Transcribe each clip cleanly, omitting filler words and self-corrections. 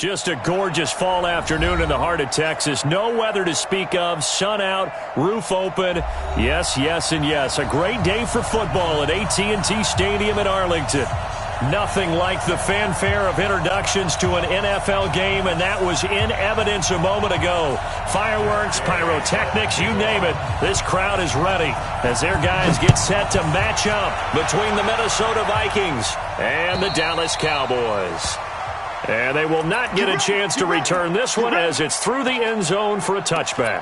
Just a gorgeous fall afternoon in the heart of Texas. No weather to speak of. Sun out, roof open. Yes, yes, and yes. A great day for football at AT&T Stadium in Arlington. Nothing like the fanfare of introductions to an NFL game, and that was in evidence a moment ago. Fireworks, pyrotechnics, you name it. This crowd is ready as their guys get set to match up between the Minnesota Vikings and the Dallas Cowboys. And they will not get a chance to return this one as it's through the end zone for a touchback.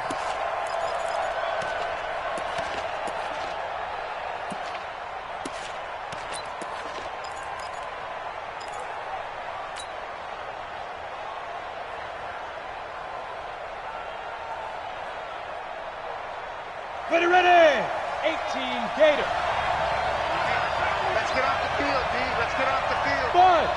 Ready, 18 Gator. Let's get off the field, D. Let's get off the field. Five.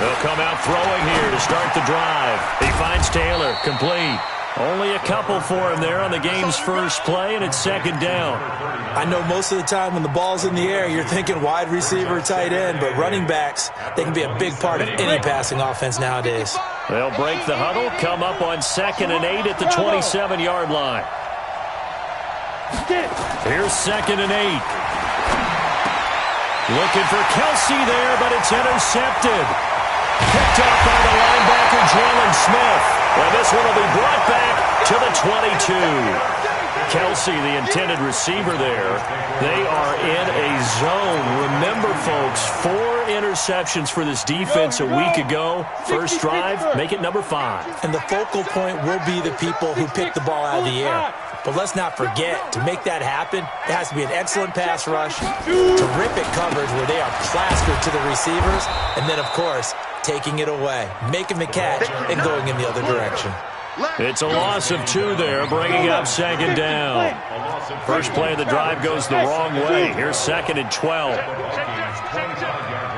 They'll come out throwing here to start the drive. He finds Taylor, complete. Only a couple for him there on the game's first play, and it's second down. I know most of the time when the ball's in the air, you're thinking wide receiver, tight end, but running backs, they can be a big part of any passing offense nowadays. They'll break the huddle, come up on 2nd and 8 at the 27-yard line. Here's 2nd and 8. Looking for Kelsey there, but it's intercepted. Picked up by the linebacker, Jalen Smith. And this one will be brought back to the 22. Kelsey, the intended receiver there. They are in a zone. Remember, folks, 4 interceptions for this defense a week ago. First drive, make it number 5. And the focal point will be the people who pick the ball out of the air. But let's not forget, to make that happen, it has to be an excellent pass rush, terrific coverage where they are plastered to the receivers, and then, of course, taking it away, making the catch, and going in the other direction. It's a loss of 2 there, bringing up 2nd down. First play of the drive goes the wrong way. Here's 2nd and 12.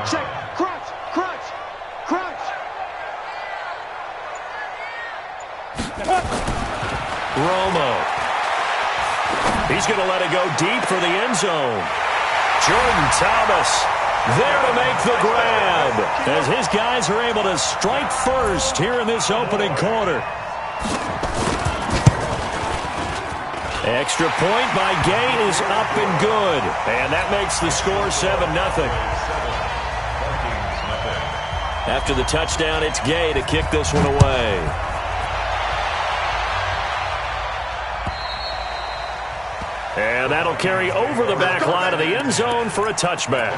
Check. Crunch. Romo. He's going to let it go deep for the end zone. Jordan Thomas there to make the grab as his guys are able to strike first here in this opening quarter. Extra point by Gay is up and good. And that makes the score 7-0. After the touchdown, it's Gay to kick this one away. And that'll carry over the back line of the end zone for a touchback.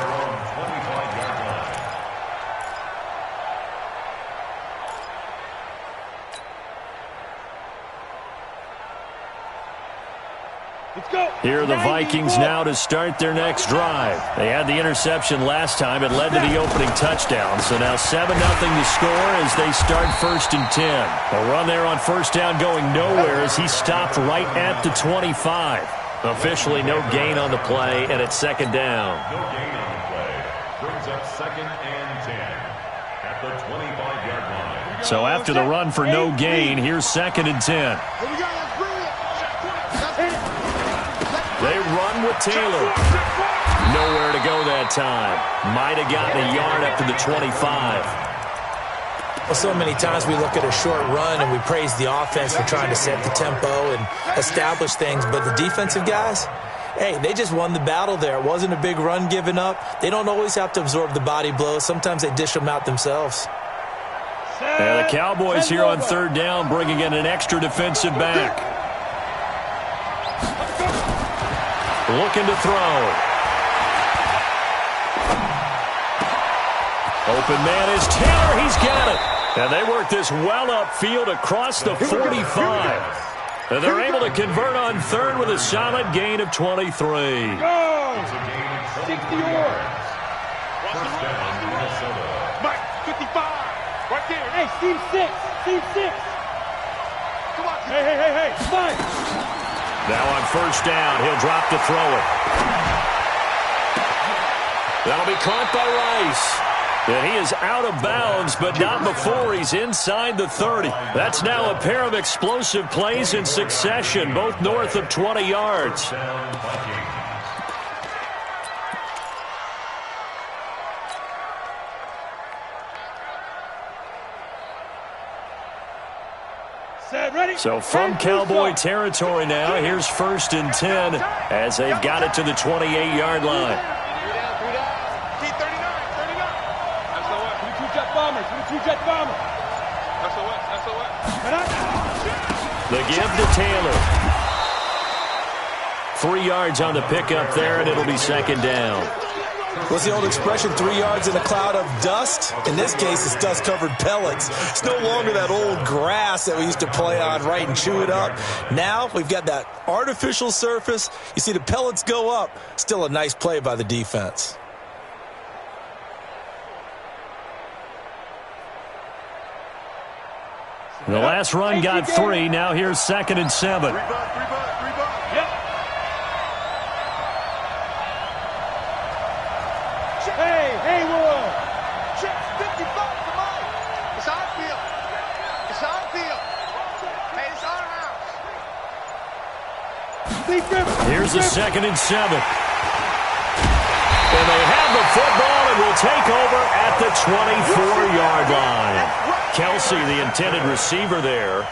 Here are the Vikings now to start their next drive. They had the interception last time. It led to the opening touchdown. So now 7-0 the score as they start 1st and 10. A run there on first down going nowhere as he stopped right at the 25. Officially no gain on the play, and it's 2nd down. No gain on the play. Brings up 2nd and 10 at the 25-yard line. So after the run for no gain, here's 2nd and 10. Here we go. Let's bring it. They run with Taylor. Nowhere to go that time. Might have gotten a yard up to the 25. Well, so many times we look at a short run and we praise the offense for trying to set the tempo and establish things, but the defensive guys, hey, they just won the battle there. It wasn't a big run given up. They don't always have to absorb the body blows. Sometimes they dish them out themselves. And the Cowboys here on 3rd down, bringing in an extra defensive back. Looking to throw. Open man is Taylor. He's got it. And they work this well upfield across the 45. And they're able to convert on 3rd with a solid gain of 23. Go! 60 yards. Mike, 55. Right there. Hey, Steve 6. Come on. Hey. Mike. Now on 1st down, he'll drop to throw it. That'll be caught by Rice. And he is out of bounds, but not before he's inside the 30. That's now a pair of explosive plays in succession, both north of 20 yards. So from Cowboy territory now, here's 1st and 10 as they've got it to the 28-yard line. The give to Taylor. 3 yards on the pickup there, and it'll be 2nd down. What's the old expression, 3 yards in a cloud of dust? In this case, it's dust-covered pellets. It's no longer that old grass that we used to play on, right, and chew it up. Now we've got that artificial surface. You see the pellets go up. Still a nice play by the defense. The last run got 3. Now here's 2nd and 7. Hey, Will. Check 55 for Mike. It's our field. It's our field. Hey, it's our house. Here's the 2nd and 7. And they have the football and will take over at the 24-yard line. Kelsey, the intended receiver there.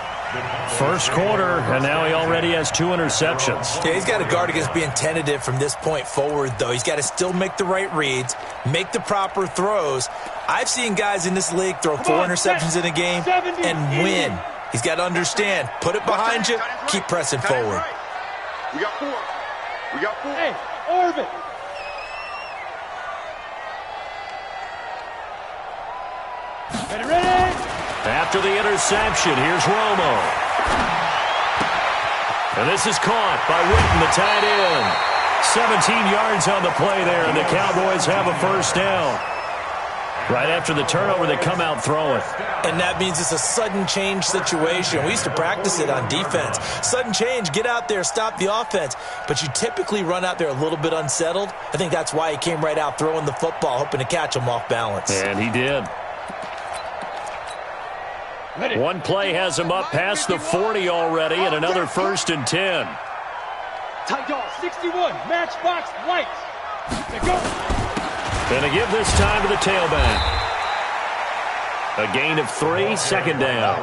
First quarter, and now he already has 2 interceptions. Yeah, he's got to guard against being tentative from this point forward, though. He's got to still make the right reads, make the proper throws. I've seen guys in this league throw 4 interceptions in a game and win. He's got to understand, put it behind you, keep pressing forward. We got 4. We got 4. Hey, Orbit. Ready? After the interception, here's Romo. And this is caught by Witten, the tight end. 17 yards on the play there, and the Cowboys have a 1st down. Right after the turnover, they come out throwing. And that means it's a sudden change situation. We used to practice it on defense. Sudden change, get out there, stop the offense. But you typically run out there a little bit unsettled. I think that's why he came right out throwing the football, hoping to catch him off balance. And he did. One play has him up past the 40 already, and another 1st and 10. Tight dog, 61, matchbox, lights. They go. And to give this time to the tailback. A gain of 3, 2nd down.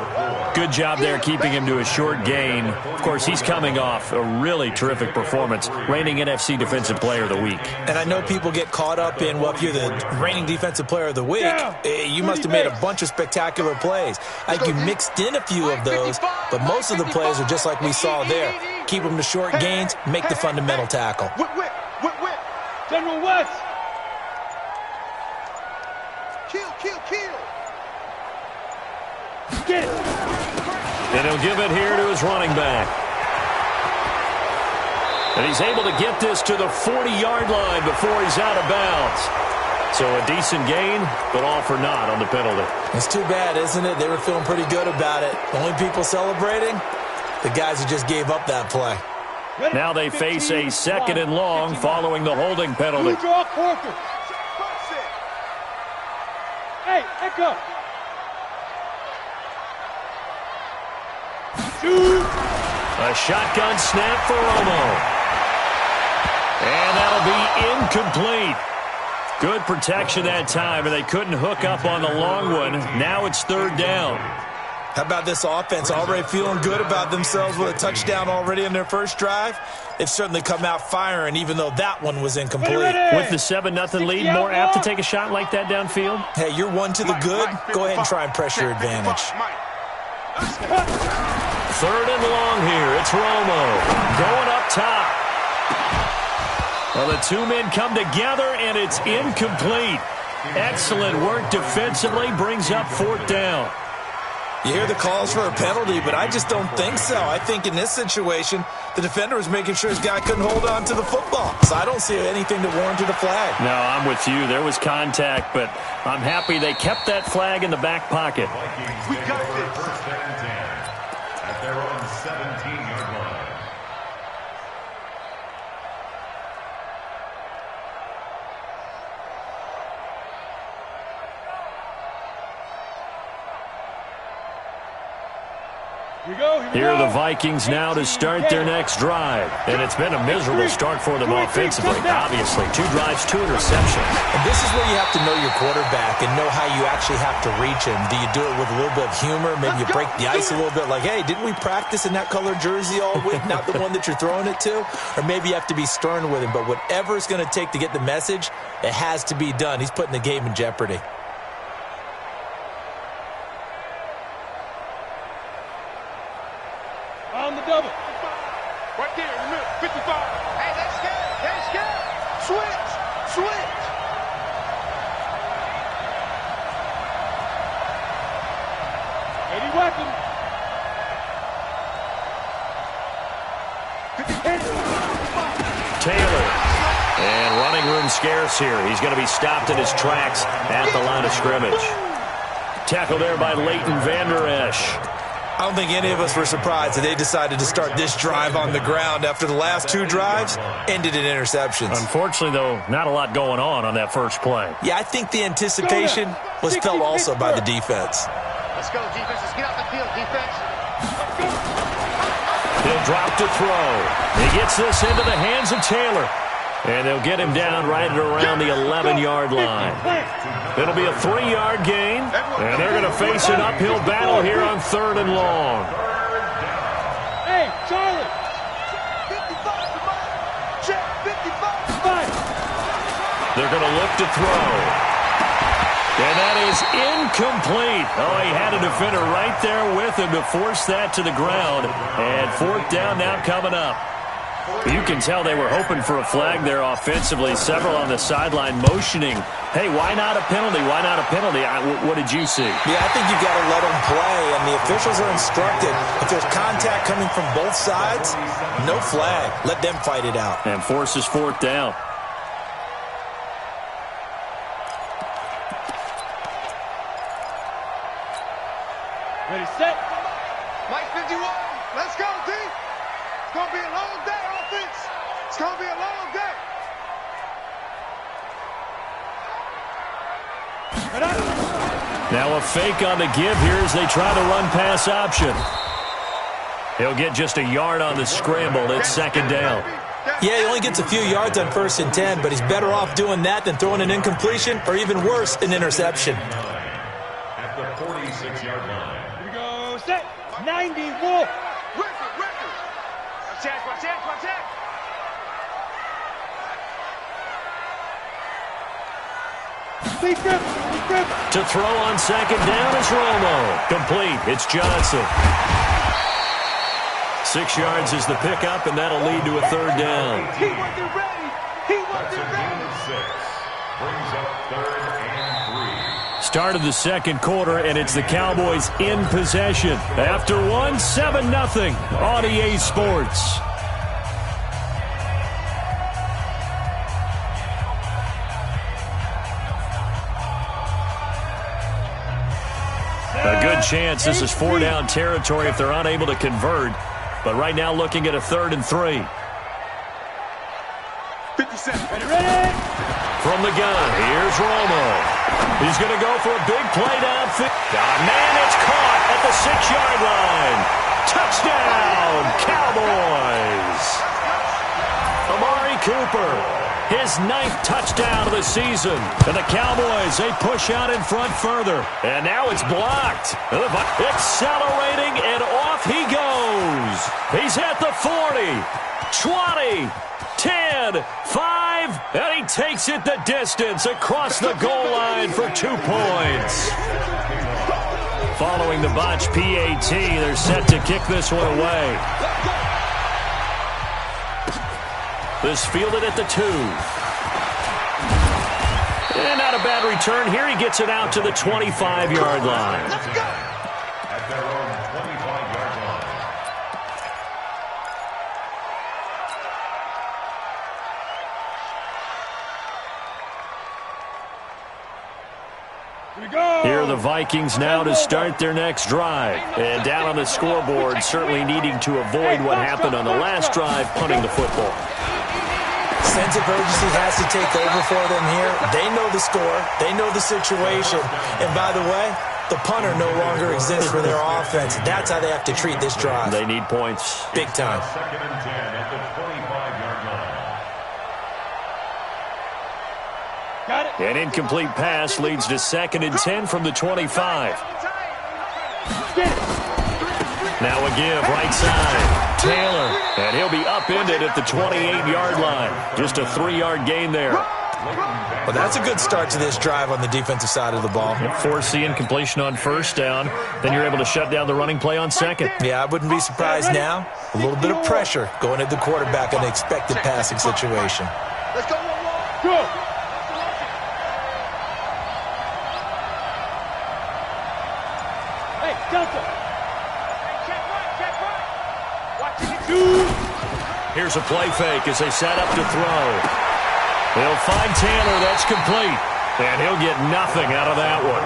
Good job there keeping him to a short gain. Of course, he's coming off a really terrific performance, reigning NFC Defensive Player of the Week. And I know people get caught up in, well, if you're the reigning Defensive Player of the Week, you must have made a bunch of spectacular plays. I think you mixed in a few of those, but most of the plays are just like we saw there. Keep them to short gains, make the fundamental tackle. Whip. General West. Kill. Get it. And he'll give it here to his running back. And he's able to get this to the 40-yard line before he's out of bounds. So a decent gain, but all for naught on the penalty. It's too bad, isn't it? They were feeling pretty good about it. Only people celebrating, the guys who just gave up that play. Now they face a 2nd and long following the holding penalty. Draw Corker. Hey, Echo. A shotgun snap for Romo. And that'll be incomplete. Good protection that time, and they couldn't hook up on the long one. Now it's 3rd down. How about this offense already feeling good about themselves with a touchdown already in their first drive? They've certainly come out firing, even though that one was incomplete. With the 7-0 lead, more apt to take a shot like that downfield? Hey, you're 1 to the good. Go ahead and try and press your advantage. 3rd and long here. It's Romo going up top. Well, the 2 men come together, and it's incomplete. Excellent work defensively. Brings up 4th down. You hear the calls for a penalty, but I just don't think so. I think in this situation, the defender was making sure his guy couldn't hold on to the football. So I don't see anything to warrant a flag. No, I'm with you. There was contact, but I'm happy they kept that flag in the back pocket. We got this. 1st and 10 at their own 17-yard line. Here are the Vikings now to start their next drive. And it's been a miserable start for them offensively. Obviously, 2 drives, 2 interceptions. And this is where you have to know your quarterback and know how you actually have to reach him. Do you do it with a little bit of humor? Maybe you break the ice a little bit like, hey, didn't we practice in that color jersey all week? Not the one that you're throwing it to? Or maybe you have to be stern with him. But whatever it's going to take to get the message, it has to be done. He's putting the game in jeopardy. On the double. Right there in the middle, 55. Hey, that's scared. That's scared. Switch. Eddie weapon. Taylor. And running room scarce here. He's going to be stopped in his tracks at the line of scrimmage. Tackle there by Leighton Vander Esch. I don't think any of us were surprised that they decided to start this drive on the ground after the last 2 drives ended in interceptions. Unfortunately, though, not a lot going on that first play. Yeah, I think the anticipation was felt also by the defense. Let's go, defense. Let's get out the field, defense. He'll drop to throw. He gets this into the hands of Taylor. And they'll get him down right at around the 11-yard line. It'll be a 3-yard gain, and they're going to face an uphill battle here on 3rd and long. Hey, Charlie. 55. Check, 55. They're going to look to throw. And that is incomplete. Oh, he had a defender right there with him to force that to the ground. And 4th down now coming up. You can tell they were hoping for a flag there offensively. Several on the sideline motioning, hey, why not a penalty? Why not a penalty? What did you see? Yeah, I think you got to let them play, and the officials are instructed. If there's contact coming from both sides, no flag. Let them fight it out. And forces 4th down. Ready, set. Mike 51. Let's go, D. It's going to be a long day, offense. It's going to be a long day. Now a fake on the give here as they try to run pass option. He'll get just a yard on the scramble. It's 2nd down. Yeah, he only gets a few yards on 1st and 10, but he's better off doing that than throwing an incompletion or even worse, an interception. At the 46-yard line. Here we go, set. 91. Watch out. To throw on 2nd down is Romo. Complete. It's Johnson. 6 yards is the pickup, and that'll lead to a 3rd down. He wasn't ready. That's a gain of 6. Brings up 3rd and 3. Start of the 2nd quarter, and it's the Cowboys in possession. After 1, 7-0 on EA Sports. A good chance this is 4-down territory if they're unable to convert. But right now looking at a 3rd and 3. 57. Ready. From the gun, here's Romo. He's going to go for a big play downfield. Man, it's caught at the 6-yard line. Touchdown, Cowboys. Amari Cooper, his 9th touchdown of the season. And the Cowboys, they push out in front further. And now it's blocked. Accelerating, and off he goes. He's at the 40, 20, 10, 5, and he takes it the distance across the goal line for 2 points. Following the botch PAT, they're set to kick this one away. This fielded at the 2. And not a bad return here. He gets it out to the 25-yard line. Let's go. At their own 25-yard line. Here we go. Here are the Vikings now to start their next drive. And down on the scoreboard, certainly needing to avoid what happened on the last drive, punting the football. Sense of urgency has to take over for them here. They know the score. They know the situation. And by the way, the punter no longer exists for their offense. That's how they have to treat this drive. They need points. Big time. Second and 10 at the 25-yard line. Got it. An incomplete pass leads to 2nd and 10 from the 25. Now a give, right side. Taylor, and he'll be upended at the 28-yard line. Just a 3-yard gain there. Well, that's a good start to this drive on the defensive side of the ball. Force the incompletion on 1st down. Then you're able to shut down the running play on 2nd. Yeah, I wouldn't be surprised now. A little bit of pressure going at the quarterback in an expected passing situation. Let's go. Go. Hey, Delta. Check right. Watch it. Here's a play fake as they set up to throw. They'll find Taylor. That's complete. And he'll get nothing out of that one.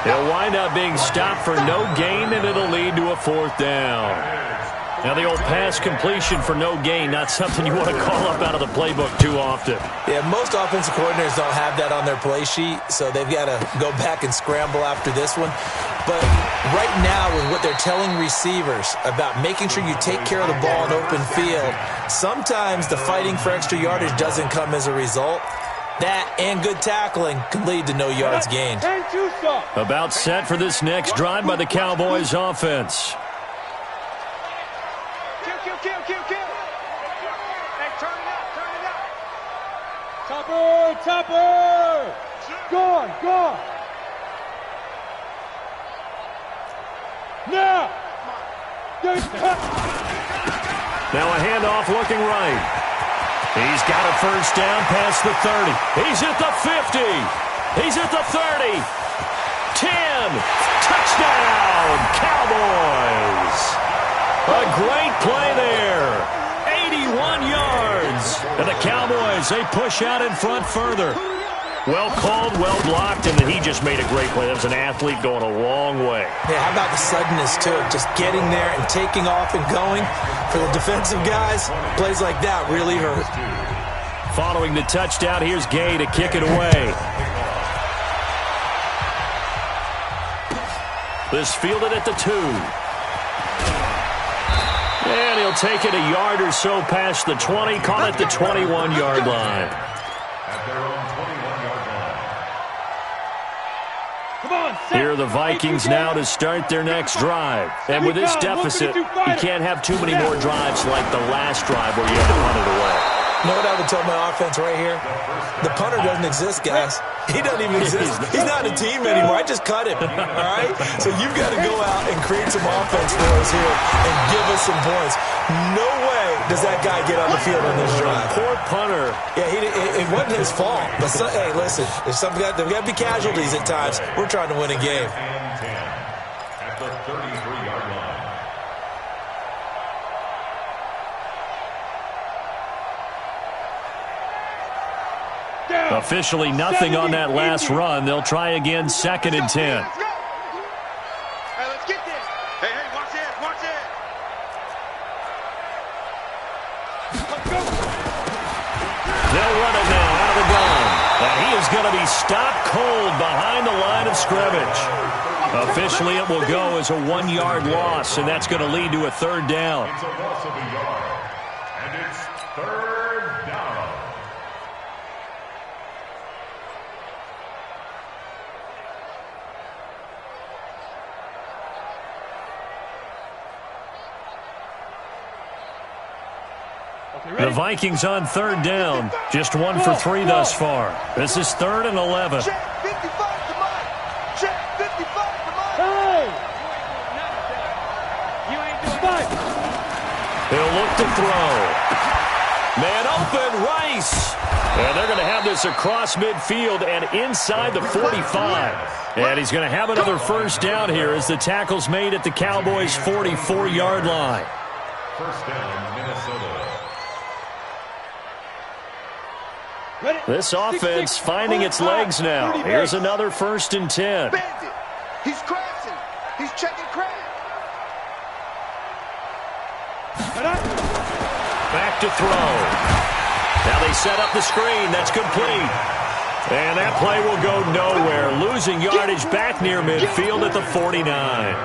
He'll wind up being stopped for no gain, and it'll lead to a 4th down. Now, the old pass completion for no gain, not something you want to call up out of the playbook too often. Yeah, most offensive coordinators don't have that on their play sheet, so they've got to go back and scramble after this one. But right now, with what they're telling receivers about making sure you take care of the ball in open field, sometimes the fighting for extra yardage doesn't come as a result. That and good tackling can lead to no yards gained. About set for this next drive by the Cowboys offense. Kill. Hey, turn it up. Topper. Gone. Now. Now a handoff looking right. He's got a 1st down past the 30. He's at the 50. He's at the 30. 10. Touchdown, Cowboys. A great play there. 81 yards. And the Cowboys, they push out in front further. Well called, well blocked, and then he just made a great play. That was an athlete going a long way. Yeah, how about the suddenness to it? Just getting there and taking off and going. For the defensive guys, plays like that really hurt. Following the touchdown, here's Gay to kick it away. This fielded at the 2. And he'll take it a yard or so past the 20, call it the 21-yard line. At their own 21-yard line. Come on, Here are the Vikings now to start their next drive. And with this deficit, you can't have too many more drives like the last drive where you had to punt it away. You know what I would tell my offense right here? The punter doesn't exist, guys. He doesn't even exist. He's not a team anymore. I just cut him, all right? So you've got to go out and create some offense for us here and give us some points. No way does that guy get on the field on this drive. Poor punter. Yeah, it wasn't his fault. But, hey, listen, there's got to be casualties at times. We're trying to win a game. And 10 at the 33-yard line. Officially nothing on that last run. They'll try again, 2nd and 10. Let's go. Hey, let's get this. Hey, watch it. Let's go. They'll run it now out of the gun. And he is going to be stopped cold behind the line of scrimmage. Officially, it will go as a 1-yard loss, and that's going to lead to a 3rd down. It's a loss of a yard. And it's 3rd down. The Vikings on 3rd down. Just 1 for 3 thus far. This is 3rd and 11. Check 55 to Mike. Check 55 to Mike. Hey! You ain't doing fight. He'll look to throw. Man open, Rice. And they're going to have this across midfield and inside the 45. And he's going to have another 1st down here as the tackle's made at the Cowboys' 44-yard line. 1st down, Minnesota. This offense finding its legs now. Here's another 1st and 10. Bandit. He's crashing. He's checking crash. Back to throw. Now they set up the screen. That's complete. And that play will go nowhere. Losing yardage back near midfield at the 49.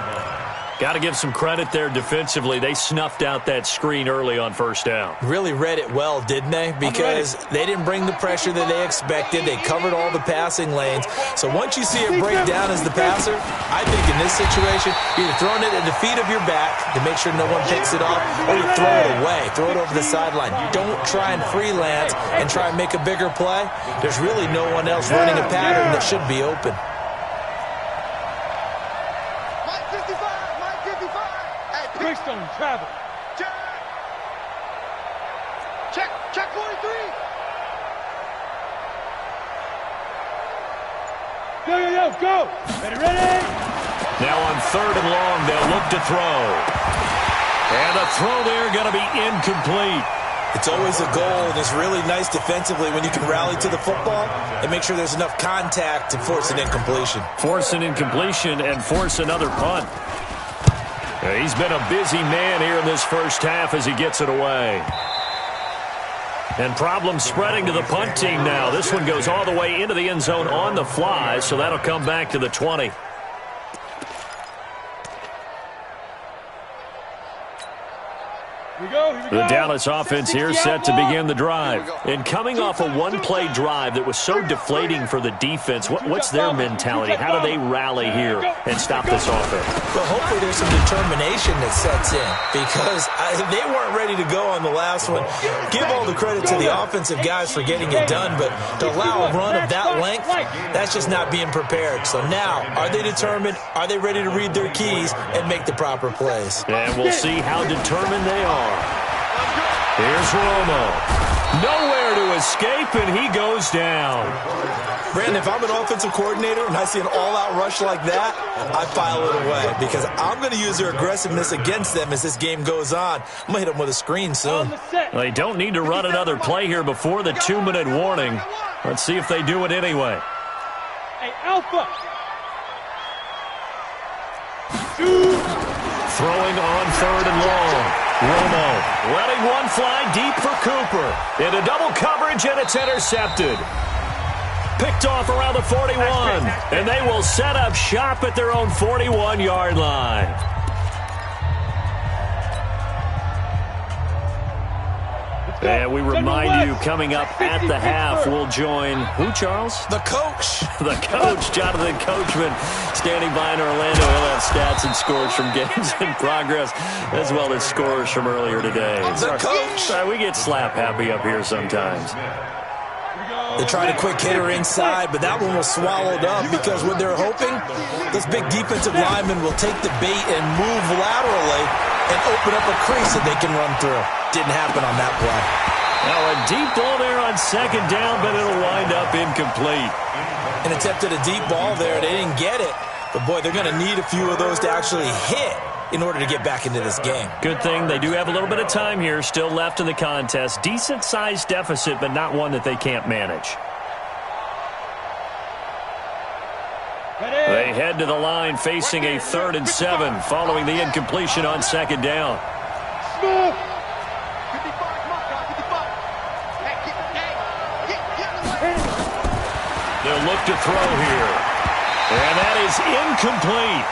Got to give some credit there defensively. They snuffed out that screen early on first down. Really read it well, didn't they? Because they didn't bring the pressure that they expected. They covered all the passing lanes. So once you see it break down as the passer, I think in this situation, you're either throwing it at the feet of your back to make sure no one picks it off, or you throw it away. Throw it over the sideline. Don't try and freelance and try and make a bigger play. There's really no one else running a pattern that should be open. Greystone travel. Check 43. Go. Ready. Now on 3rd and long, they'll look to throw. And the throw there going to be incomplete. It's always a goal, and it's really nice defensively when you can rally to the football and make sure there's enough contact to force an incompletion. Force an incompletion and force another punt. He's been a busy man here in this first half as he gets it away. And problems spreading to the punt team now. This one goes all the way into the end zone on the fly, so that'll come back to the 20. Here we go. The Dallas offense here set to begin the drive. And coming off a one-play drive that was so deflating for the defense, what's their mentality? How do they rally here and stop this offense? Well, hopefully there's some determination that sets in, because they weren't ready to go on the last one. Give all the credit to the offensive guys for getting it done, but to allow a run of that length, that's just not being prepared. So now, are they determined? Are they ready to read their keys and make the proper plays? And we'll see how determined they are. Here's Romo. Nowhere to escape, and he goes down. Brandon, if I'm an offensive coordinator and I see an all-out rush like that, I file it away, because I'm going to use their aggressiveness against them as this game goes on. I'm going to hit them with a screen soon. They don't need to run another play here before the 2-minute warning. Let's see if they do it anyway. Hey, Alpha. Throwing on 3rd and long. Romo letting one fly deep for Cooper. Into double coverage, and it's intercepted. Picked off around the 41. And they will set up shop at their own 41-yard line. And we remind you, coming up at the half, we'll join who, Charles? The coach. The coach, Jonathan Coachman, standing by in Orlando. He'll have stats and scores from games in progress, as well as scores from earlier today. The coach. We get slap happy up here sometimes. They tried a quick hitter inside, but that one was swallowed up, because what they're hoping, this big defensive lineman will take the bait and move laterally and open up a crease that they can run through. Didn't happen on that play. Now a deep ball there on 2nd down, but it'll wind up incomplete. And attempted a deep ball there. They didn't get it. But, boy, they're going to need a few of those to actually hit in order to get back into this game. Good thing they do have a little bit of time here still left in the contest. Decent-sized deficit, but not one that they can't manage. They head to the line facing a 3rd and 7 following the incompletion on 2nd down. They'll look to throw here. And that is incomplete.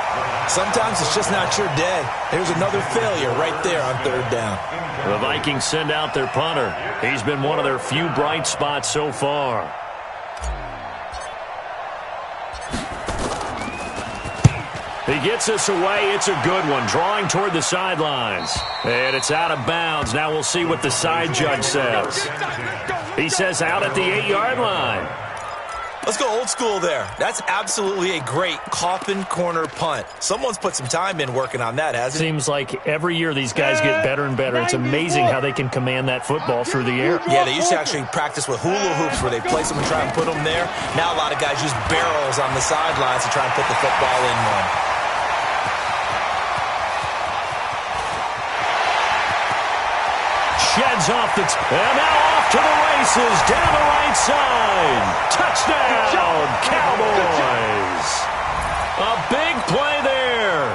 Sometimes it's just not your day. There's another failure right there on 3rd down. The Vikings send out their punter. He's been one of their few bright spots so far. He gets us away. It's a good one. Drawing toward the sidelines. And it's out of bounds. Now we'll see what the side judge says. He says out at the 8-yard line. Let's go old school there. That's absolutely a great coffin corner punt. Someone's put some time in working on that, hasn't it? Seems like every year these guys get better and better. It's amazing how they can command that football through the air. Yeah, they used to actually practice with hula hoops where they place them and try and put them there. Now a lot of guys use barrels on the sidelines to try and put the football in one. Sheds off the and now off to the races down the right side. Touchdown, Cowboys. A big play there.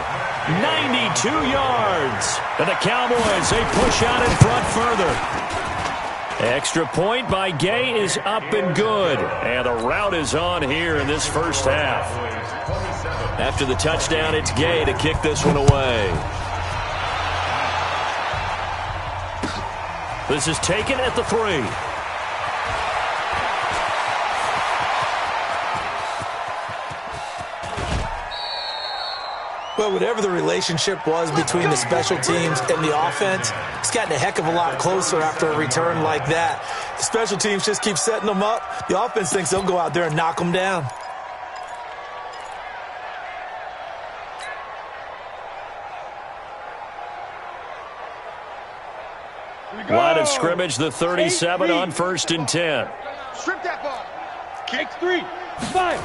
92 yards. And the Cowboys, they push out in front further. Extra point by Gay is up and good. And the rout is on here in this first half. After the touchdown, it's Gay to kick this one away. This is taken at the 3. Well, whatever the relationship was between the special teams and the offense, it's gotten a heck of a lot closer after a return like that. The special teams just keep setting them up. The offense thinks they'll go out there and knock them down. Line of scrimmage, the 37 on 1st and 10. Strip that ball. Kick 3, 5.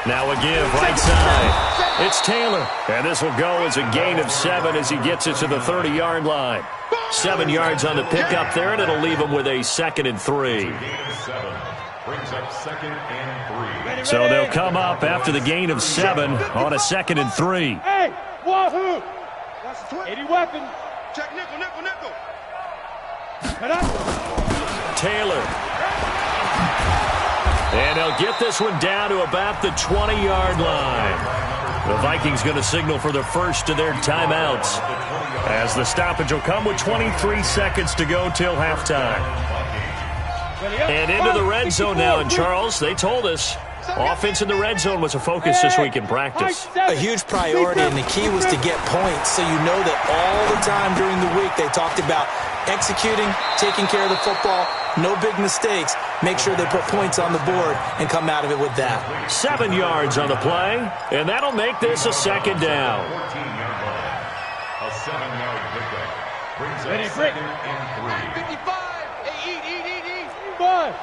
Now a give, right side. It's Taylor. And this will go as a gain of 7 as he gets it to the 30-yard line. 7 yards on the pickup there, and it'll leave him with a 2nd and 3. Brings up 2nd and 3. So they'll come up after the gain of 7 on a 2nd and 3. Hey, wahoo! 80 weapon. Check nickel, nickel, nickel. Cut up. Taylor. And they'll get this one down to about the 20-yard line. The Vikings going to signal for the first of their timeouts, as the stoppage will come with 23 seconds to go till halftime. And into the red zone now. And Charles, they told us offense in the red zone was a focus this week in practice. A huge priority, and the key was to get points. So you know that all the time during the week they talked about executing, taking care of the football, no big mistakes. Make sure they put points on the board and come out of it with that. 7 yards on the play, and that'll make this a 2nd down. 14-yard line. A 7-yard pickup. Brings up 2nd and 3. 55. Hey, eat. Buzz.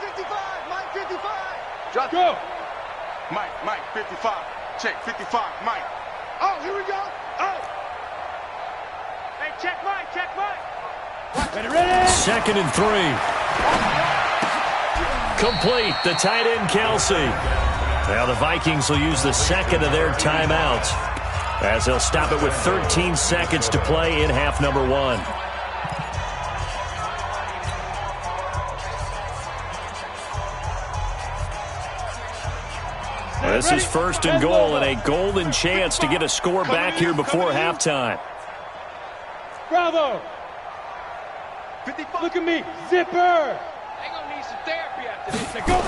55. Mike 55. Drop. Go. Mike 55. Check 55. Mike. Oh, here we go. Oh. Hey, check Mike. Ready. 2nd and 3. Complete. The tight end, Kelsey. Now the Vikings will use the 2nd of their timeouts, as they'll stop it with 13 seconds to play in half number 1. This is 1st and goal, and a golden chance to get a score back here before halftime. Bravo. 55. Look at me. Zipper. They're going to need some therapy after this. Go.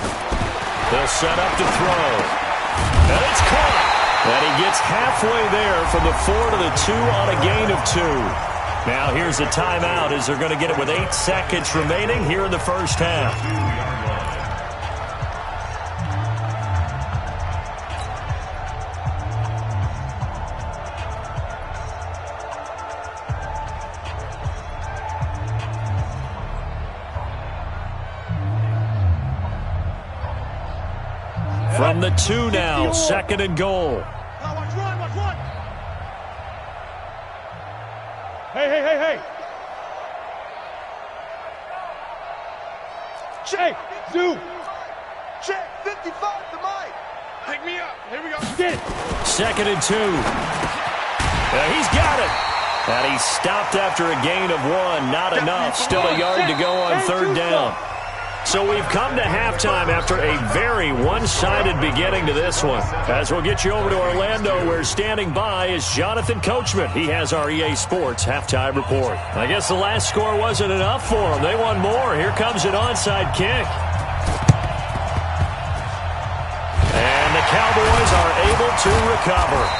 They'll set up to throw. And it's caught. And he gets halfway there from the 4 to the 2 on a gain of 2. Now here's a timeout as they're going to get it with 8 seconds remaining here in the first half. From the 2 now, 2nd and goal. Watch one. Hey. Check. Zoo. Check 55 to Mike. Pick me up. Here we go. Get it. 2nd and 2. He's got it. And he stopped after a gain of 1. Not enough. Still a yard to go on 3rd down. So we've come to halftime after a very one-sided beginning to this one. As we'll get you over to Orlando, where standing by is Jonathan Coachman. He has our EA Sports halftime report. I guess the last score wasn't enough for them. They want more. Here comes an onside kick. And the Cowboys are able to recover.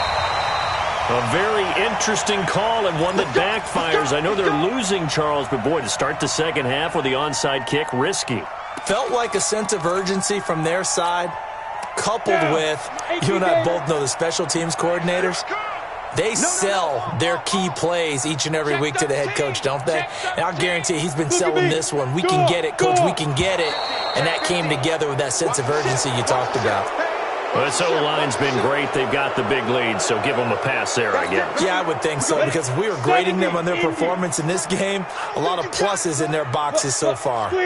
A very interesting call and one that backfires. I know they're losing, Charles, but boy, to start the second half with the onside kick, risky. Felt like a sense of urgency from their side, coupled with, you and I both know the special teams coordinators, they sell their key plays each and every week to the head coach, don't they? And I'll guarantee he's been selling this one. We can get it, coach, we can get it. And that came together with that sense of urgency you talked about. Well, this O-line's been great. They've got the big lead, so give them a pass there, I guess. Yeah, I would think so, because if we were grading them on their performance in this game, a lot of pluses in their boxes so far. Now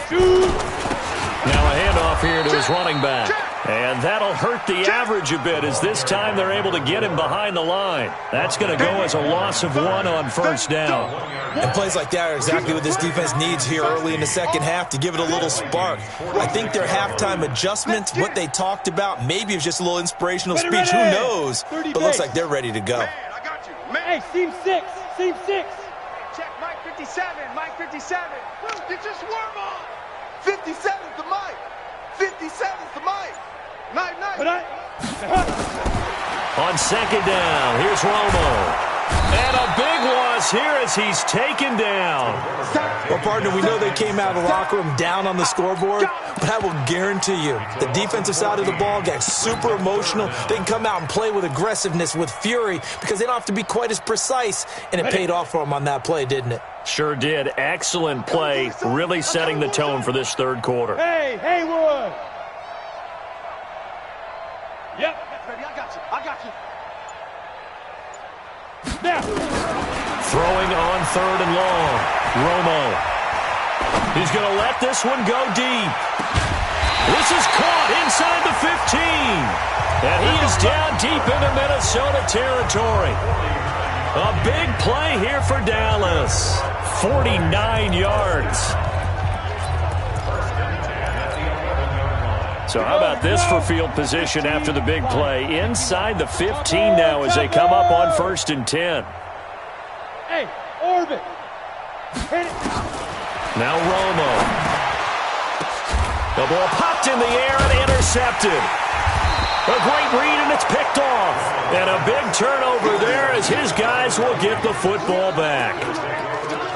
a handoff here to his running back. And that'll hurt the average a bit as this time they're able to get him behind the line. That's going to go as a loss of 1 on first down. And plays like that are exactly what this defense needs here early in the second half to give it a little spark. I think their halftime adjustment, what they talked about, maybe it was just a little inspirational speech. Who knows? But looks like they're ready to go. Hey, seam 6. Seam 6. Check Mike 57. Mike 57. Get your swarm on. 57's the Mike. 57's the Mike. Night. On second down, here's Romo. And a big loss here as he's taken down. Well, partner, we know they came out of the locker room down on the scoreboard, but I will guarantee you the defensive side of the ball got super emotional. They can come out and play with aggressiveness, with fury, because they don't have to be quite as precise, and it paid off for them on that play, didn't it? Sure did. Excellent play, really setting the tone for this third quarter. Hey, Haywood. Yep. Baby, I got you. Now. Throwing on third and long. Romo. He's going to let this one go deep. This is caught inside the 15. And he is down deep into Minnesota territory. A big play here for Dallas. 49 yards. So how about this for field position after the big play? Inside the 15 now as they come up on 1st and 10. Hey, orbit. Hit it. Now Romo. The ball popped in the air and intercepted. A great read and it's picked off. And a big turnover there as his guys will get the football back.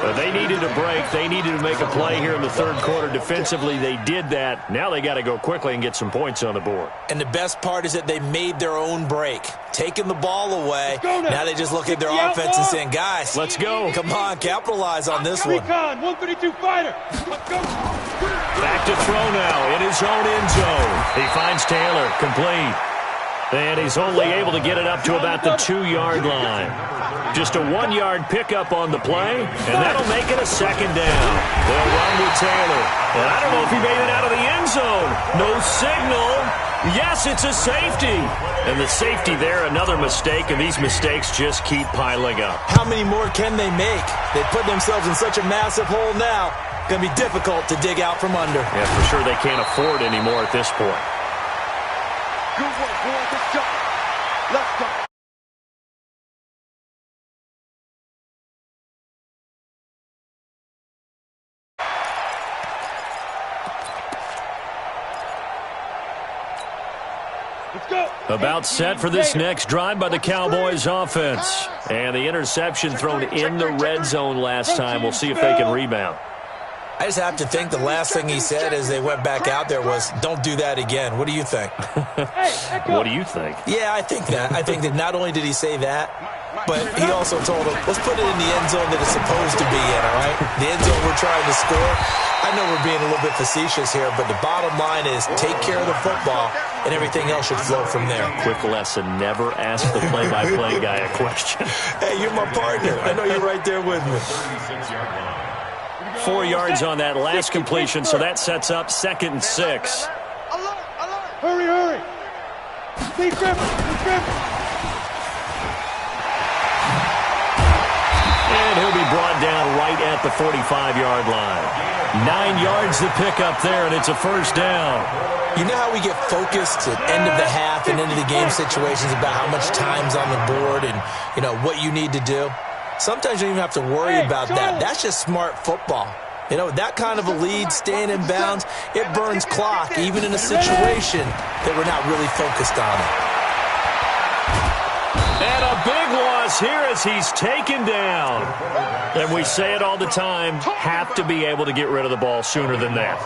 But they needed a break. They needed to make a play here in the third quarter. Defensively, they did that. Now they got to go quickly and get some points on the board. And the best part is that they made their own break. Taking the ball away. Now they just look at their offense and saying, guys, let's go. Come on, capitalize on this one. Recon, 132 fighter. Let's go. Back to throw now in his own end zone. He finds Taylor, complete. And he's only able to get it up to about the 2-yard line. Just a 1-yard pickup on the play, and that'll make it a second down. They'll run with Taylor. And I don't know if he made it out of the end zone. No signal. Yes, it's a safety. And the safety there, another mistake, and these mistakes just keep piling up. How many more can they make? They put themselves in such a massive hole now. Going to be difficult to dig out from under. Yeah, for sure they can't afford anymore at this point. Good work, boys. Let's go. Let's go. About set for this next drive by the Cowboys offense. And the interception thrown in the red zone last time. We'll see if they can rebound. I just have to think the last thing he said as they went back out there was, don't do that again. What do you think? What do you think? Yeah, I think that. I think that not only did he say that, but he also told him, let's put it in the end zone that it's supposed to be in, all right? The end zone we're trying to score. I know we're being a little bit facetious here, but the bottom line is take care of the football, and everything else should flow from there. Quick lesson, never ask the play-by-play guy a question. Hey, you're my partner. I know you're right there with me. 4 yards on that last completion, so that sets up 2nd and 6. Hurry. Steve Griffin. And he'll be brought down right at the 45-yard line. 9 yards to pick up there, and it's a first down. You know how we get focused at end of the half and end of the game situations about how much time's on the board and, you know, what you need to do? Sometimes you don't even have to worry about that. That's just smart football. You know, that kind of a lead, staying in bounds, it burns clock, even in a situation that we're not really focused on it. And a big loss here as he's taken down. And we say it all the time, have to be able to get rid of the ball sooner than that.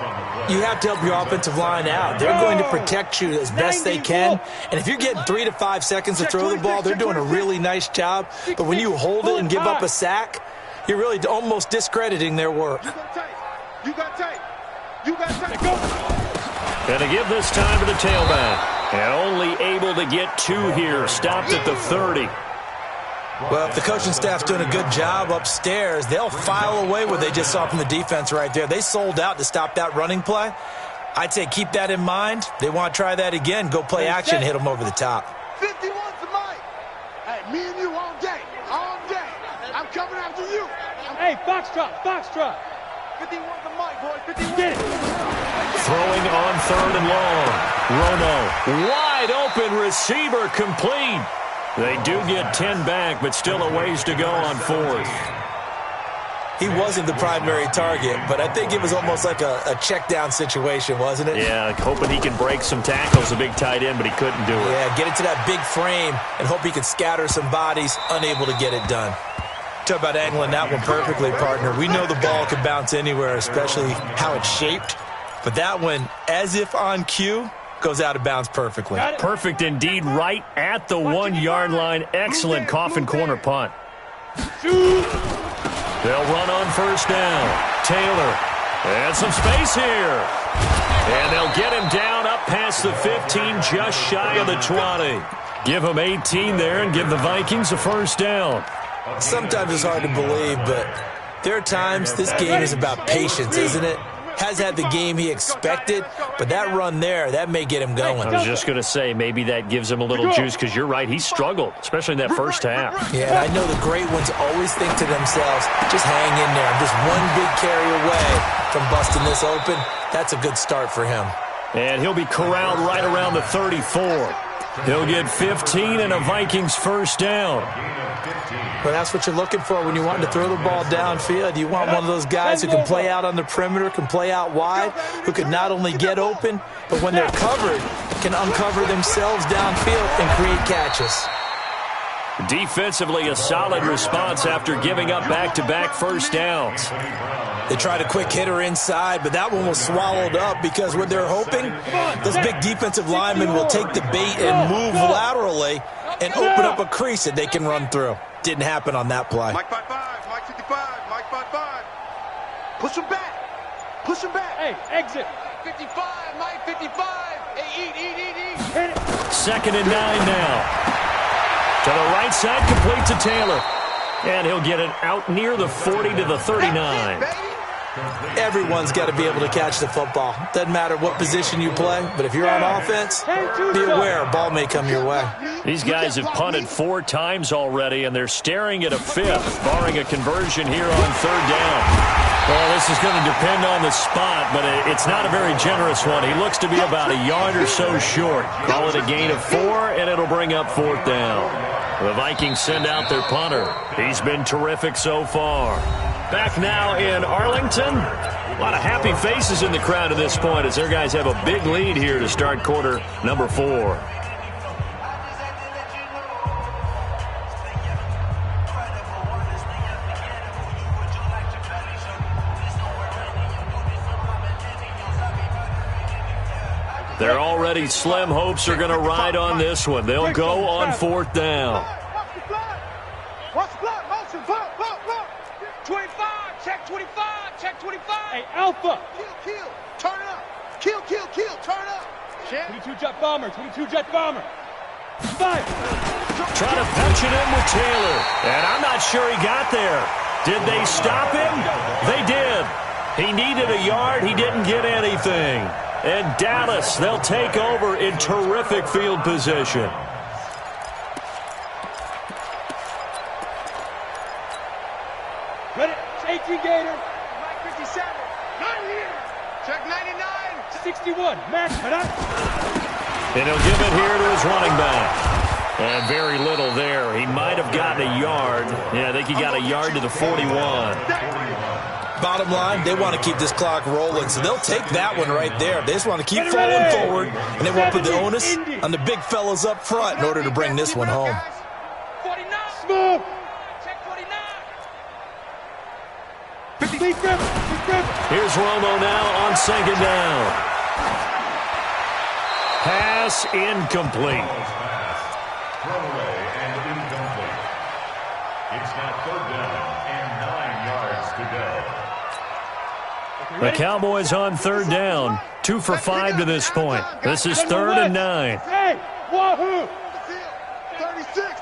You have to help your offensive line out. They're going to protect you as best they can. And if you're getting 3 to 5 seconds to throw the ball, they're doing a really nice job. But when you hold it and give up a sack, you're really almost discrediting their work. You got tape. And to give this time to the tailback. And only able to get 2 here. Stopped at the 30. Well, if the coaching staff's doing a good job upstairs, they'll file away what they just saw from the defense right there. They sold out to stop that running play. I'd say keep that in mind. They want to try that again. Go play action, hit them over the top. 51's the mic. Hey, me and you all day. All day. I'm coming after you. Hey, Foxtrot, Foxtrot. 51's the mic, boy. 51. Get it. Throwing on third and long. Romo, wide open receiver, complete. They do get 10 back, but still a ways to go on fourth. He wasn't the primary target, but I think it was almost like a check down situation, wasn't it? Yeah, hoping he can break some tackles, a big tight end, but he couldn't do it. Yeah, get into that big frame and hope he can scatter some bodies, unable to get it done. Talk about angling that one perfectly, partner. We know the ball can bounce anywhere, especially how it's shaped. But that one, as if on cue, goes out of bounds perfectly. Perfect indeed, right at the 1-yard line. Excellent coffin corner punt. They'll run on first down. Taylor, and some space here. And they'll get him down up past the 15, just shy of the 20. Give him 18 there and give the Vikings a first down. Sometimes it's hard to believe, but there are times this game is about patience, isn't it? Has had the game he expected, but that run there, that may get him going. I was just going to say, maybe that gives him a little juice, because you're right, he struggled, especially in that first half. Yeah, and I know the great ones always think to themselves, just hang in there. I'm just one big carry away from busting this open. That's a good start for him. And he'll be corralled right around the 34. He'll get 15 and a Vikings first down. Well, that's what you're looking for when you want to throw the ball downfield. You want one of those guys who can play out on the perimeter, can play out wide, who can not only get open, but when they're covered, can uncover themselves downfield and create catches. Defensively, a solid response after giving up back-to-back first downs. They tried a quick hitter inside, but that one was swallowed up because what they're hoping, those big defensive linemen will take the bait and move laterally and open up a crease that they can run through. Didn't happen on that play. Mike 5-5, Mike 55, Mike 5-5. Push him back. Push him back. Hey, exit. 55, Mike 55. Hey, eat. Hit it. 2nd and 9 now. To the right side, complete to Taylor. And he'll get it out near the 40 to the 39. Everyone's got to be able to catch the football. Doesn't matter what position you play, but if you're on offense, be aware a ball may come your way. These guys have punted 4 times already, and they're staring at a 5th, barring a conversion here on 3rd down. Well, this is going to depend on the spot, but it's not a very generous one. He looks to be about a yard or so short. Call it a gain of 4, and it'll bring up 4th down. The Vikings send out their punter. He's been terrific so far. Back now in Arlington. A lot of happy faces in the crowd at this point as their guys have a big lead here to start quarter number 4. Their already slim hopes are going to ride on this one. They'll go on 4th down. Watch the block, motion, block. 25, check 25, check 25. Hey, Alpha. Kill, turn it up. Kill, turn up. 22 jet bomber, 22 jet bomber. 5. Trying to punch it in with Taylor. And I'm not sure he got there. Did they stop him? They did. He needed a yard. He didn't get anything. And Dallas, they'll take over in terrific field position. Ready? 18 Gator. Mike 57. 90. Check 99. 61. Max. And he'll give it here to his running back. And very little there. He might have gotten a yard. Yeah, I think he got a yard to the 41. Bottom line, they want to keep this clock rolling, so they'll take that one right there. They just want to keep falling forward, and they won't put the onus on the big fellas up front in order to bring this one home. 49. Smoke. Check 49. 50. Big grip. Here's Romo now on 2nd down. Pass incomplete. Throwaway and incomplete. It's now 3rd down and 9 yards to go. The Cowboys on 3rd down. 2 for 5 to this point. This is 3rd and 9. Hey, wahoo! 36.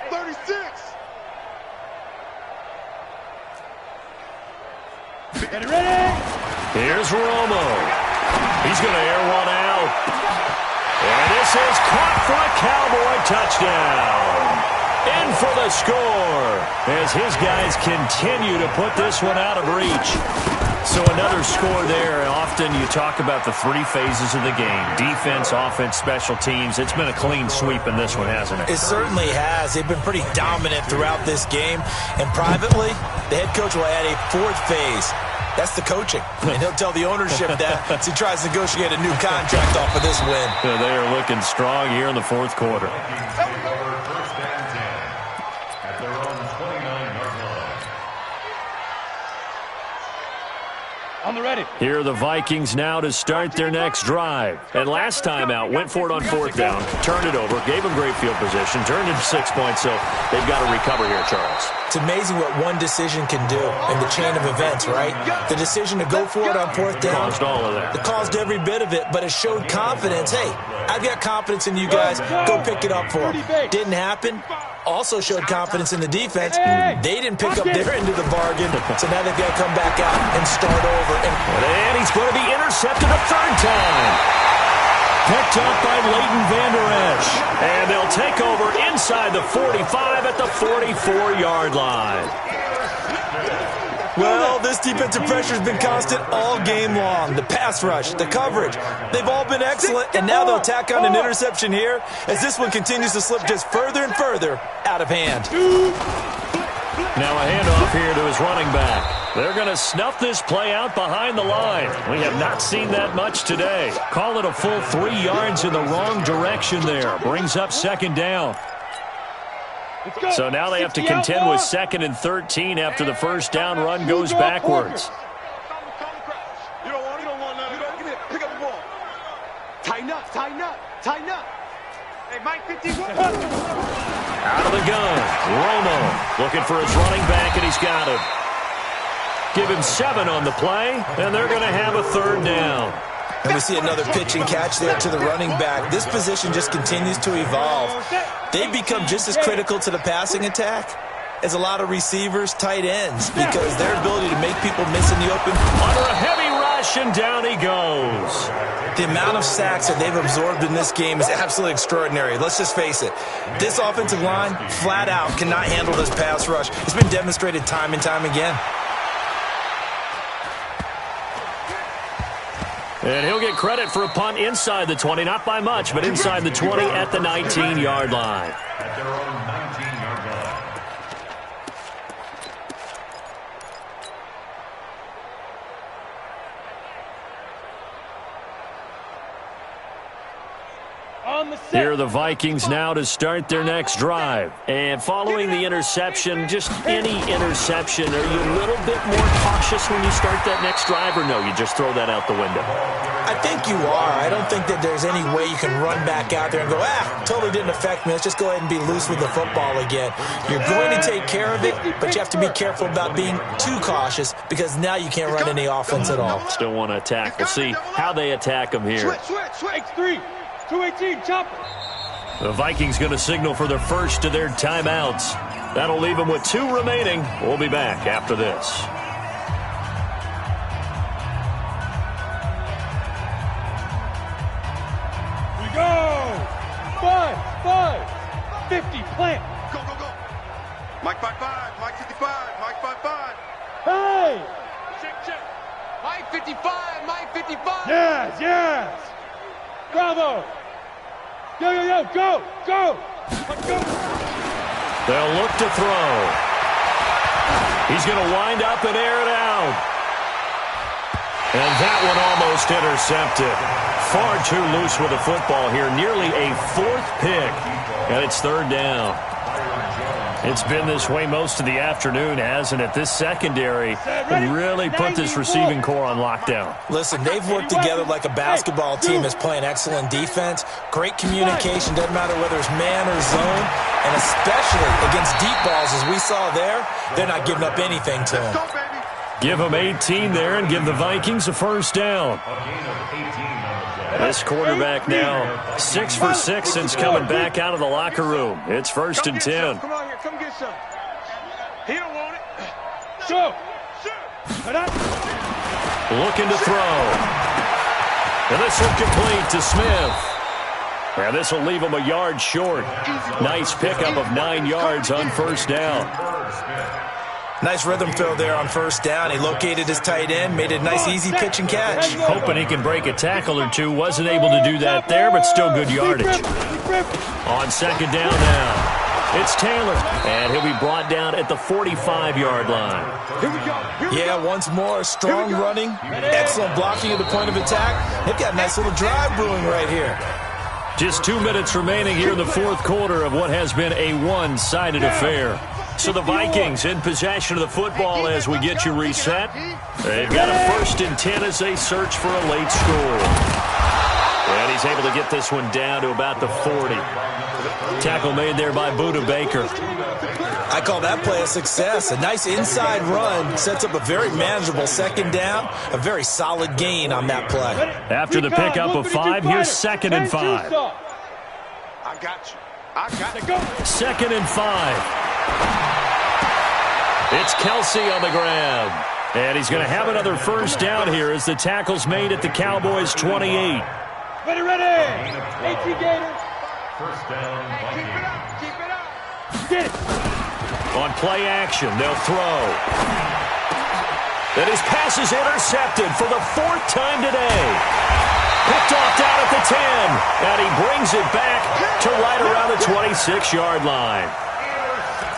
Get ready! Here's Romo. He's going to air one out. And this is caught for a Cowboy touchdown. In for the score as his guys continue to put this one out of reach. So another score there. Often you talk about the three phases of the game: defense, offense, special teams. It's been a clean sweep in this one, hasn't it? It certainly has. They've been pretty dominant throughout this game. And privately, the head coach will add a fourth phase. That's the coaching. And he'll tell the ownership that as he tries to negotiate a new contract off of this win. Yeah, they are looking strong here in the fourth quarter. On the ready. Here are the Vikings now to start their next drive. And last time out, went for it on fourth down, turned it over, gave them great field position, turned into 6 points, so they've got to recover here, Charles. It's amazing what one decision can do in the chain of events, right? The decision to go for it on fourth down. Caused all of that. It caused every bit of it, but it showed confidence. Hey, I've got confidence in you guys. Go pick it up for them. Didn't happen. Also showed confidence in the defense. They didn't pick up their end of the bargain, so now they've got to come back out and start over. And he's going to be intercepted a third time. Picked up by Leighton Vander Esch. And they'll take over inside the 45 at the 44-yard line. Well, this defensive pressure has been constant all game long. The pass rush, the coverage, they've all been excellent, and now they'll tack on an interception here as this one continues to slip just further and further out of hand. Now a handoff here to his running back. They're going to snuff this play out behind the line. We have not seen that much today. Call it a full 3 yards in the wrong direction there. Brings up second down. So now they have to contend with 2nd and 13 after the first down run goes backwards. You don't want none. Give it. Pick up the ball. Tighten up. Hey, Mike 51. Out of the gun. Romo looking for his running back, and he's got him. Give him 7 on the play, and they're going to have a third down. And we see another pitch and catch there to the running back. This position just continues to evolve. They've become just as critical to the passing attack as a lot of receivers, tight ends, because their ability to make people miss in the open. Under a heavy rush, and down he goes. The amount of sacks that they've absorbed in this game is absolutely extraordinary. Let's just face it. This offensive line, flat out, cannot handle this pass rush. It's been demonstrated time and time again. And he'll get credit for a punt inside the 20, not by much, but inside the 20 at the 19-yard line. At their own 19-yard line. Here are the Vikings now to start their next drive. And following the interception, just any interception, are you a little bit more cautious when you start that next drive, or no, you just throw that out the window? I think you are. I don't think that there's any way you can run back out there and go, totally didn't affect me. Let's just go ahead and be loose with the football again. You're going to take care of it, but you have to be careful about being too cautious because now you can't run any offense at all. Still want to attack. We'll see how they attack them here. Switch, 3, 218, chopper. The Vikings going to signal for the first of their timeouts. That'll leave them with 2 remaining. We'll be back after this. We go. 5, 50, plant. Go. Mike 55, Mike 55, Mike 55. Hey. Check. Mike 55, Mike 55. Yes. Bravo. Yo, go. They'll look to throw. He's going to wind up and air it out. And that one almost intercepted. Far too loose with the football here. Nearly a 4th pick. And it's 3rd down. It's been this way most of the afternoon, hasn't it? This secondary really put this receiving core on lockdown. Listen, they've worked together like a basketball team that's playing excellent defense. Great communication, doesn't matter whether it's man or zone. And especially against deep balls, as we saw there, they're not giving up anything to them. Give them 18 there and give the Vikings a first down. This quarterback now 6 for 6 since coming back out of the locker room. It's 1st and 10. Come on here, come get some. He don't want it. Shoot. Looking to throw. And this one complete to Smith. And this will leave him a yard short. Nice pickup of 9 yards on first down. Nice rhythm fill there on first down. He located his tight end, made a nice easy pitch and catch. Hoping he can break a tackle or two. Wasn't able to do that there, but still good yardage. On second down now. It's Taylor, and he'll be brought down at the 45-yard line. Yeah, once more, strong running, excellent blocking at the point of attack. They've got a nice little drive brewing right here. Just 2 minutes remaining here in the fourth quarter of what has been a one-sided affair. So the Vikings in possession of the football as we get you reset. They've got a 1st and 10 as they search for a late score. And he's able to get this one down to about the 40. Tackle made there by Buda Baker. I call that play a success. A nice inside run sets up a very manageable second down. A very solid gain on that play. After the pickup of 5, here's 2nd and 5. I got you. I got it. Go. 2nd and 5. It's Kelsey on the grab. And he's going to have another first down here as the tackle's made at the Cowboys' 28. Ready, ready. 18 Gators. First down, Vikings. Keep it up. Keep it up. Get it. On play action, they'll throw. And his pass is intercepted for the 4th time today. Picked off down at the 10. And he brings it back to right around the 26-yard line.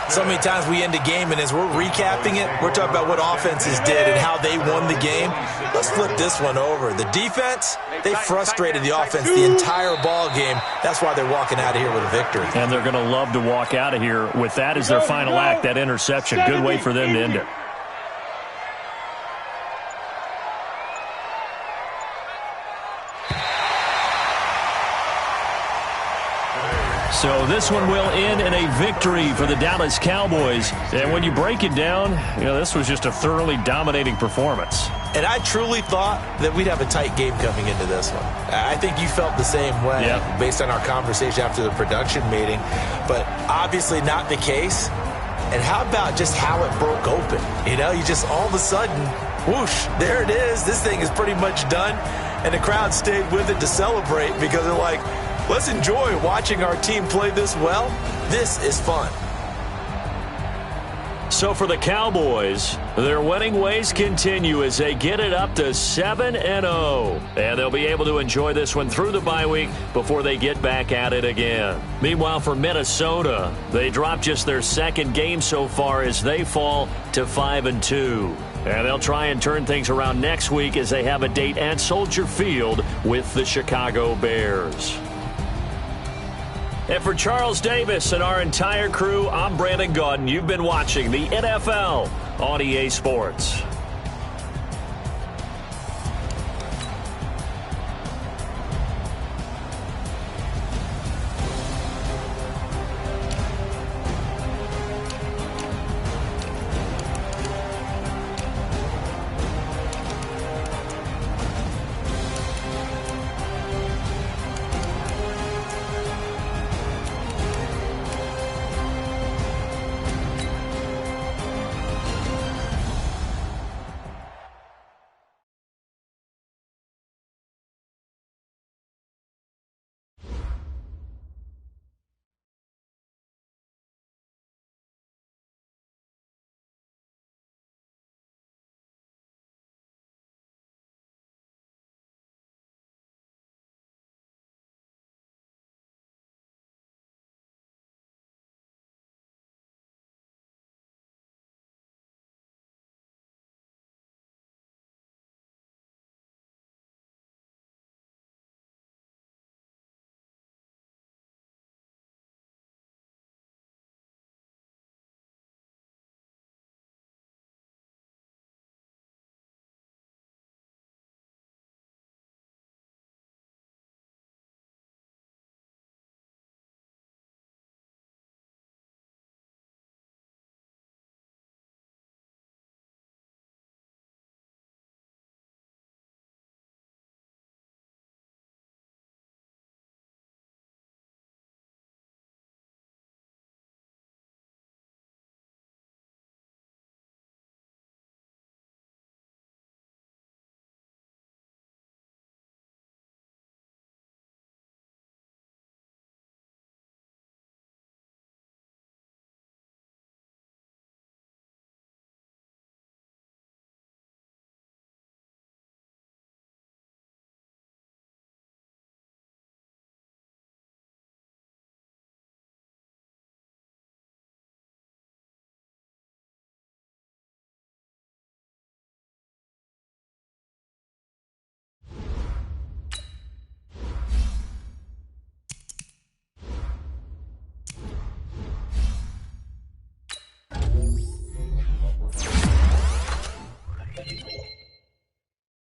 So many times we end a game, and as we're recapping it, we're talking about what offenses did and how they won the game. Let's flip this one over. The defense, they frustrated the offense the entire ball game. That's why they're walking out of here with a victory. And they're going to love to walk out of here with that as their final act, that interception. Good way for them to end it. So this one will end in a victory for the Dallas Cowboys. And when you break it down, this was just a thoroughly dominating performance. And I truly thought that we'd have a tight game coming into this one. I think you felt the same way based on our conversation after the production meeting. But obviously not the case. And how about just how it broke open? You just all of a sudden, whoosh, there it is. This thing is pretty much done. And the crowd stayed with it to celebrate because they're like, let's enjoy watching our team play this well. This is fun. So for the Cowboys, their winning ways continue as they get it up to 7-0. And they'll be able to enjoy this one through the bye week before they get back at it again. Meanwhile, for Minnesota, they dropped just their 2nd game so far as they fall to 5-2. And they'll try and turn things around next week as they have a date at Soldier Field with the Chicago Bears. And for Charles Davis and our entire crew, I'm Brandon Gaudin. You've been watching the NFL on EA Sports.